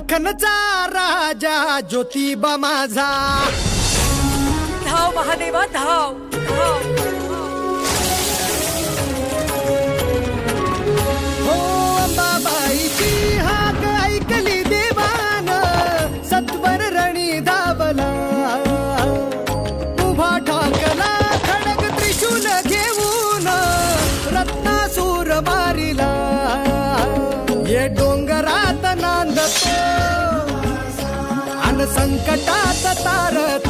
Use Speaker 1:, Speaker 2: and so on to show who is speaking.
Speaker 1: दख्खनचा राजा ज्योतिबा माझा,
Speaker 2: धाव महादेवा धाव धाव.
Speaker 1: हो अंबाबाईची हाक ऐकली देवान, सत्वर रणी धावला. उभा ठाकला खडग त्रिशूल घेऊन, रत्नासूर मारिला. ये डोंगरात नांदतो अन संकटात तारतो.